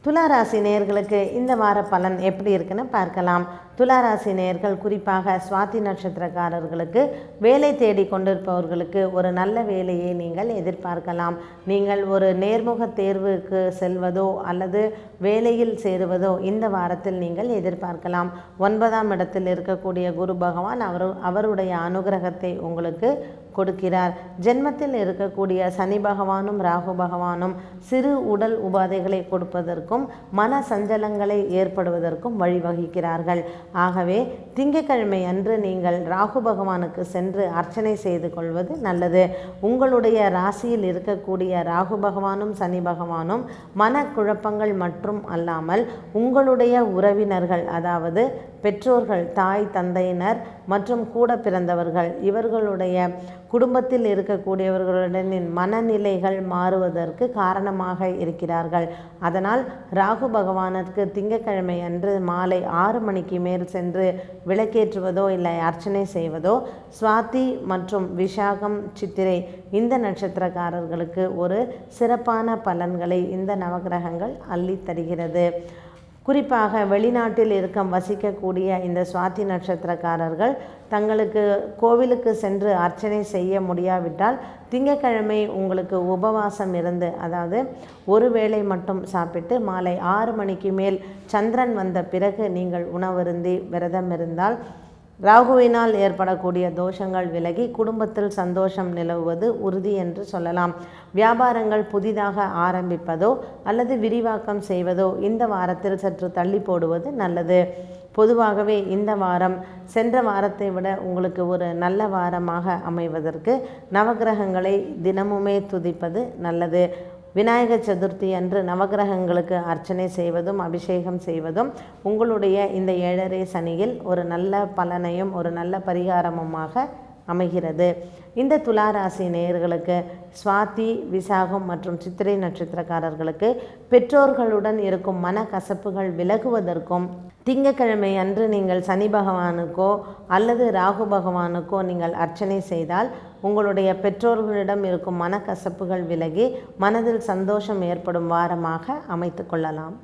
துளாராசி நேயர்களுக்கு இந்த வார பலன் எப்படி இருக்குன்னு பார்க்கலாம். துளாராசி நேயர்கள், குறிப்பாக சுவாதி நட்சத்திரக்காரர்களுக்கு வேலை தேடி கொண்டிருப்பவர்களுக்கு ஒரு நல்ல வேலையை நீங்கள் எதிர்பார்க்கலாம். நீங்கள் ஒரு நேர்முக தேர்வுக்கு செல்வதோ அல்லது வேலையில் சேருவதோ இந்த வாரத்தில் நீங்கள் எதிர்பார்க்கலாம். 9ஆம் இடத்தில் இருக்கக்கூடிய குரு பகவான் அவருடைய அனுகிரகத்தை உங்களுக்கு கொடுக்கிறார். ஜென்மத்தில் இருக்கக்கூடிய சனி பகவானும் ராகு பகவானும் சிறு உடல் உபாதைகளை கொடுப்பதற்கும் மன சஞ்சலங்களை ஏற்படுவதற்கும் வழிவகுக்கிறார்கள். ஆகவே திங்கட்கிழமை அன்று நீங்கள் ராகு பகவானுக்கு சென்று அர்ச்சனை செய்து கொள்வது நல்லது. உங்களுடைய ராசியில் இருக்கக்கூடிய ராகு பகவானும் சனி பகவானும் மனக்குழப்பங்கள் மற்றும் அல்லாமல் உங்களுடைய உறவினர்கள், அதாவது பெற்றோர்கள், தாய் தந்தையினர் மற்றும் கூட பிறந்தவர்கள், இவர்களுடைய குடும்பத்தில் இருக்கக்கூடியவர்களுடன் மனநிலைகள் மாறுவதற்கு காரணமாக இருக்கிறார்கள். அதனால் ராகு பகவானுக்கு திங்கட்கிழமை அன்று மாலை 6 மணிக்கு மேல் சென்று விளக்கேற்றுவதோ இல்லை அர்ச்சனை செய்வதோ சுவாதி மற்றும் விசாகம், சித்திரை இந்த நட்சத்திரக்காரர்களுக்கு ஒரு சிறப்பான பலன்களை இந்த நவகிரகங்கள் அள்ளி தருகிறது. குறிப்பாக வெளிநாட்டில் வசிக்கக்கூடிய இந்த சுவாதி நட்சத்திரக்காரர்கள் தங்களுக்கு கோவிலுக்கு சென்று அர்ச்சனை செய்ய முடியாவிட்டால் திங்கட்கிழமை உங்களுக்கு உபவாசம் இருந்து, அதாவது ஒரு வேளை மட்டும் சாப்பிட்டு மாலை 6 மணிக்கு மேல் சந்திரன் வந்த பிறகு நீங்கள் உணவருந்தி விரதம் இருந்தால் ராகுவினால் ஏற்படக்கூடிய தோஷங்கள் விலகி குடும்பத்தில் சந்தோஷம் நிலவுவது உறுதி என்று சொல்லலாம். வியாபாரங்கள் புதிதாக ஆரம்பிப்பதோ அல்லது விரிவாக்கம் செய்வதோ இந்த வாரத்தில் சற்று தள்ளி போடுவது நல்லது. பொதுவாகவே இந்த வாரம் சென்ற வாரத்தை விட உங்களுக்கு ஒரு நல்ல வாரமாக அமைவதற்கு நவகிரகங்களை தினமுமே துதிப்பது நல்லது. விநாயகர் சதுர்த்தி அன்று நவகிரகங்களுக்கு அர்ச்சனை செய்வதும் அபிஷேகம் செய்வதும் உங்களுடைய இந்த 7.5 சனியில் ஒரு நல்ல பலனையும் ஒரு நல்ல பரிகாரமுமாக அமைகிறது. இந்த துளாராசி நேயர்களுக்கு சுவாதி, விசாகம் மற்றும் சித்திரை நட்சத்திரக்காரர்களுக்கு பெற்றோர்களுடன் இருக்கும் மனக்கசப்புகள் விலகுவதற்கும் திங்கட்கிழமை அன்று நீங்கள் சனி பகவானுக்கோ அல்லது ராகு பகவானுக்கோ நீங்கள் அர்ச்சனை செய்தால் உங்களுடைய பெற்றோர்களிடம் இருக்கும் மனக்கசப்புகள் விலகி மனதில் சந்தோஷம் ஏற்படும் வாரமாக அமைத்து கொள்ளலாம்.